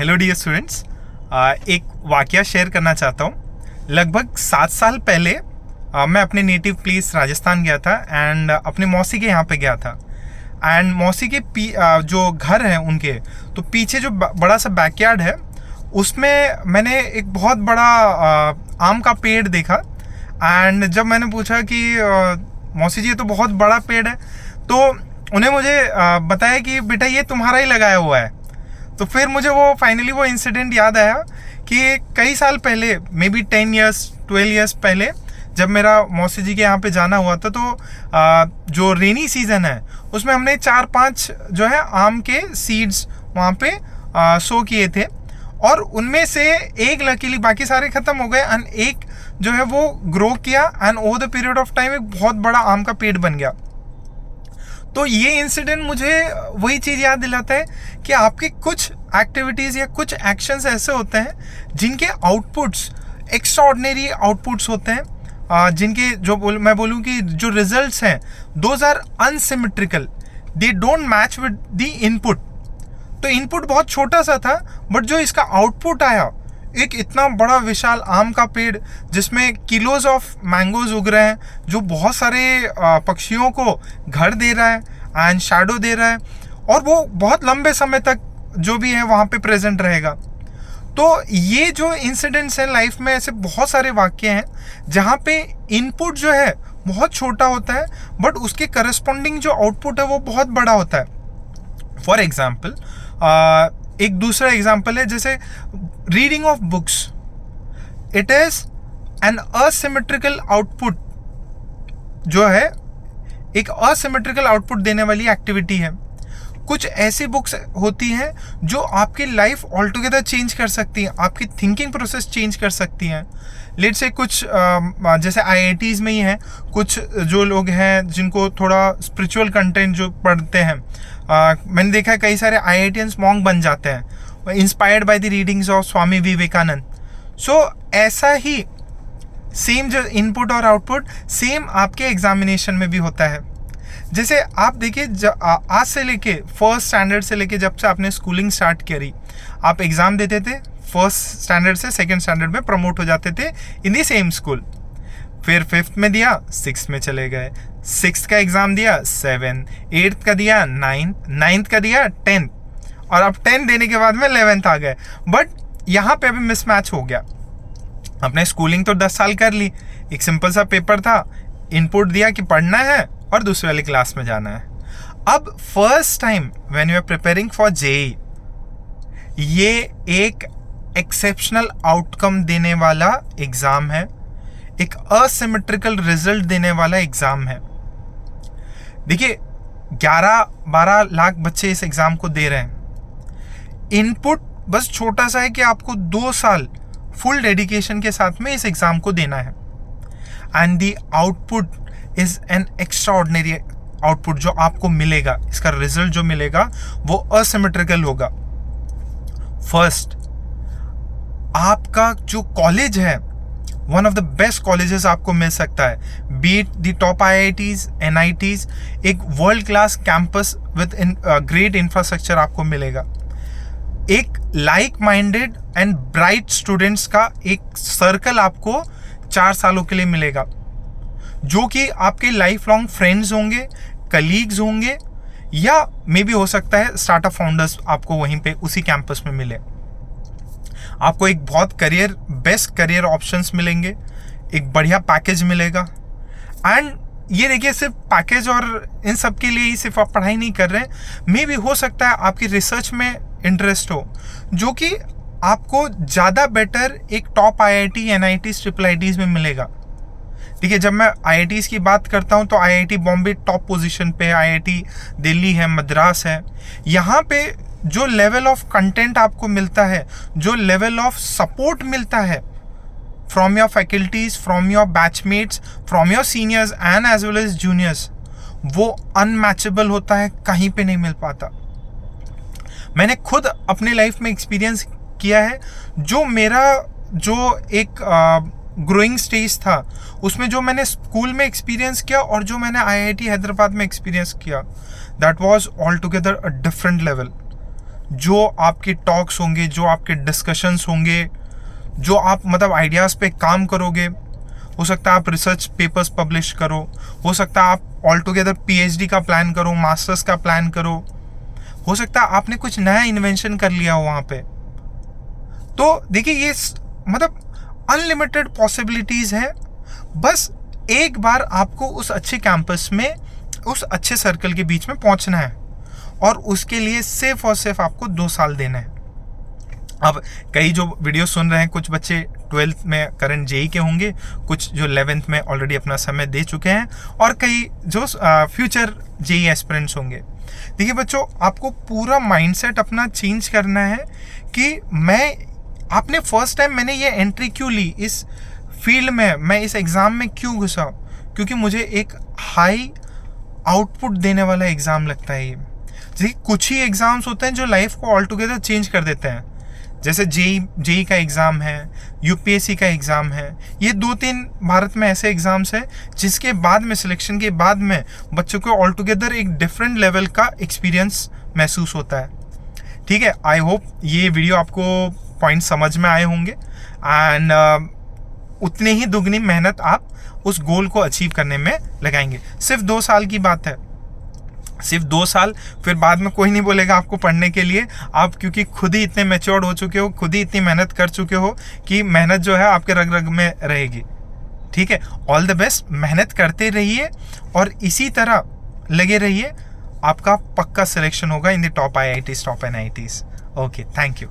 Hello dear students, एक वाकया share करना चाहता हूँ। लगभग 7 साल पहले मैं अपने नेटिव प्लेस राजस्थान गया था एंड अपने मौसी के यहाँ पे गया था। एंड मौसी के जो घर है उनके, तो पीछे जो बड़ा सा बैकयार्ड है उसमें मैंने एक बहुत बड़ा आम का पेड़ देखा। एंड जब मैंने पूछा कि मौसी जी ये तो बहुत बड़ा पेड़ है, तो उन्हें मुझे बताया कि बेटा ये तुम्हारा ही लगाया हुआ है। तो फिर मुझे फाइनली वो इंसिडेंट याद आया कि कई साल पहले, मे बी 10 ईयर्स 12 ईयर्स पहले, जब मेरा मौसी जी के यहाँ पे जाना हुआ था, तो जो रेनी सीजन है उसमें हमने 4-5 जो है आम के सीड्स वहाँ पे सो किए थे, और उनमें से एक लकीली, बाकी सारे ख़त्म हो गए, एंड एक जो है वो ग्रो किया and over the period of time एक बहुत बड़ा आम का पेड़ बन गया। तो ये इंसिडेंट मुझे वही चीज़ याद दिलाता है कि आपके कुछ एक्टिविटीज़ या कुछ एक्शंस ऐसे होते हैं जिनके आउटपुट्स एक्स्ट्राऑर्डिनरी आउटपुट्स होते हैं, जिनके मैं बोलूँ कि जो रिजल्ट्स हैं those are unsymmetrical, they don't match with the input. तो इनपुट बहुत छोटा सा था, बट जो इसका आउटपुट आया, एक इतना बड़ा विशाल आम का पेड़ जिसमें किलोज ऑफ मैंगोज उग रहे हैं, जो बहुत सारे पक्षियों को घर दे रहा है एंड शैडो दे रहा है, और वो बहुत लंबे समय तक जो भी है वहाँ पे प्रेजेंट रहेगा। तो ये जो इंसिडेंट्स हैं लाइफ में, ऐसे बहुत सारे वाक्य हैं जहाँ पे इनपुट जो है बहुत छोटा होता है, बट उसके करस्पॉन्डिंग जो आउटपुट है वो बहुत बड़ा होता है। फॉर एग्जाम्पल, एक दूसरा एग्जाम्पल है जैसे reading of books. It is an asymmetrical output, जो है एक असिमेट्रिकल आउटपुट देने वाली एक्टिविटी है। कुछ ऐसी बुक्स होती हैं जो आपकी लाइफ ऑल टुगेदर चेंज कर सकती हैं, आपकी थिंकिंग प्रोसेस चेंज कर सकती हैं। लेट्स से कुछ जैसे IITs में ही हैं, कुछ जो लोग हैं जिनको थोड़ा स्पिरिचुअल कंटेंट जो पढ़ते हैं, मैंने देखा है कई सारे IITians मॉन्क बन जाते हैं, inspired by the readings of Swami Vivekananda. So ऐसा ही सेम जो इनपुट और आउटपुट सेम आपके एग्जामिनेशन में भी होता है। जैसे आप देखिए, आज से लेके फर्स्ट स्टैंडर्ड से लेके जब से आपने स्कूलिंग स्टार्ट करी, आप एग्ज़ाम देते थे, फर्स्ट स्टैंडर्ड से सेकंड स्टैंडर्ड में प्रमोट हो जाते थे इन दी सेम स्कूल। फिर 5th में दिया, 6th में चले गए, 6th का एग्ज़ाम दिया 7, 8th का दिया 9th का दिया 10th, और अब 10 देने के बाद में 11th आ गए। बट यहाँ पे अभी मिसमैच हो गया। आपने स्कूलिंग तो 10 साल कर ली, एक सिंपल सा पेपर था, इनपुट दिया कि पढ़ना है और दूसरे वाली क्लास में जाना है। अब first time when you are preparing for JEE, ये एक एक्सेप्शनल आउटकम देने वाला एग्ज़ाम है, एक असिमेट्रिकल रिजल्ट देने वाला एग्ज़ाम है। देखिए, 11-12 लाख बच्चे इस एग्ज़ाम को दे रहे हैं। इनपुट बस छोटा सा है कि आपको 2 साल फुल डेडिकेशन के साथ में इस एग्ज़ाम को देना है, and the output is an extraordinary output जो आपको मिलेगा। इसका रिजल्ट जो मिलेगा वो असिमेट्रिकल होगा। फर्स्ट, आपका जो कॉलेज है, one of the best colleges आपको मिल सकता है, beat the top IITs, NITs, एक world class campus with great infrastructure आपको मिलेगा। एक like minded and bright students का एक सर्कल आपको 4 सालों के लिए मिलेगा, जो कि आपके लाइफ लॉन्ग फ्रेंड्स होंगे, कलीग्स होंगे, या मे बी हो सकता है स्टार्टअप फाउंडर्स आपको वहीं पे उसी कैंपस में मिले। आपको एक बहुत बेस्ट करियर ऑप्शंस मिलेंगे, एक बढ़िया पैकेज मिलेगा। एंड ये देखिए, सिर्फ पैकेज और इन सब के लिए ही सिर्फ आप पढ़ाई नहीं कर रहे हैं, मे भी हो सकता है आपकी रिसर्च में इंटरेस्ट हो, जो कि आपको ज़्यादा बेटर एक टॉप IIT, NITs, IIITs में मिलेगा। देखिए, जब मैं IITs की बात करता हूँ तो IIT बॉम्बे टॉप पोजीशन पे है, IIT दिल्ली है, मद्रास है। यहाँ पे जो लेवल ऑफ कंटेंट आपको मिलता है, जो लेवल ऑफ सपोर्ट मिलता है from your faculties, from your batchmates, from your seniors and as well as juniors, वो अनमैचेबल होता है, कहीं पे नहीं मिल पाता। मैंने खुद अपने लाइफ में एक्सपीरियंस किया है। जो मेरा जो एक ग्रोइंग स्टेज था, उसमें जो मैंने स्कूल में एक्सपीरियंस किया और जो मैंने IIT हैदराबाद में एक्सपीरियंस किया, that was all together a different level. जो आपके टॉक्स होंगे, जो आपके डिस्कशंस होंगे, जो आप मतलब आइडियाज़ पे काम करोगे, हो सकता है आप रिसर्च पेपर्स पब्लिश करो, हो सकता है आप ऑल टुगेदर पीएचडी का प्लान करो, मास्टर्स का प्लान करो, हो सकता है आपने कुछ नया इन्वेंशन कर लिया हो वहाँ पे। तो देखिए ये मतलब अनलिमिटेड पॉसिबिलिटीज़ है। बस एक बार आपको उस अच्छे कैंपस में, उस अच्छे सर्कल के बीच में पहुँचना है, और उसके लिए सिर्फ और सिर्फ आपको 2 साल देना है। अब कई जो वीडियो सुन रहे हैं, कुछ बच्चे 12th में करंट जेई के होंगे, कुछ जो 11th में ऑलरेडी अपना समय दे चुके हैं, और कई जो फ्यूचर जेई एस्पिरेंट्स होंगे। देखिए बच्चों, आपको पूरा माइंडसेट अपना चेंज करना है कि आपने फर्स्ट टाइम मैंने ये एंट्री क्यों ली इस फील्ड में, मैं इस एग्ज़ाम में क्यों घुसा, क्योंकि मुझे एक हाई आउटपुट देने वाला एग्ज़ाम लगता है ये। देखिए कुछ ही एग्ज़ाम्स होते हैं जो लाइफ को ऑल टुगेदर चेंज कर देते हैं, जैसे जेई का एग्ज़ाम है, यूपीएससी का एग्ज़ाम है। ये 2-3 भारत में ऐसे एग्ज़ाम्स हैं जिसके बाद में, सिलेक्शन के बाद में, बच्चों को ऑल टुगेदर एक डिफरेंट लेवल का एक्सपीरियंस महसूस होता है। ठीक है, आई होप ये वीडियो आपको पॉइंट समझ में आए होंगे, एंड उतनी ही दुगनी मेहनत आप उस गोल को अचीव करने में लगाएंगे। सिर्फ 2 साल की बात है, सिर्फ 2 साल। फिर बाद में कोई नहीं बोलेगा आपको पढ़ने के लिए, आप क्योंकि खुद ही इतने मैच्योर्ड हो चुके हो, खुद ही इतनी मेहनत कर चुके हो कि मेहनत जो है आपके रग रग में रहेगी। ठीक है, ऑल द बेस्ट, मेहनत करते रहिए और इसी तरह लगे रहिए, आपका पक्का सिलेक्शन होगा in the top IITs, top NITs। Okay, thank you.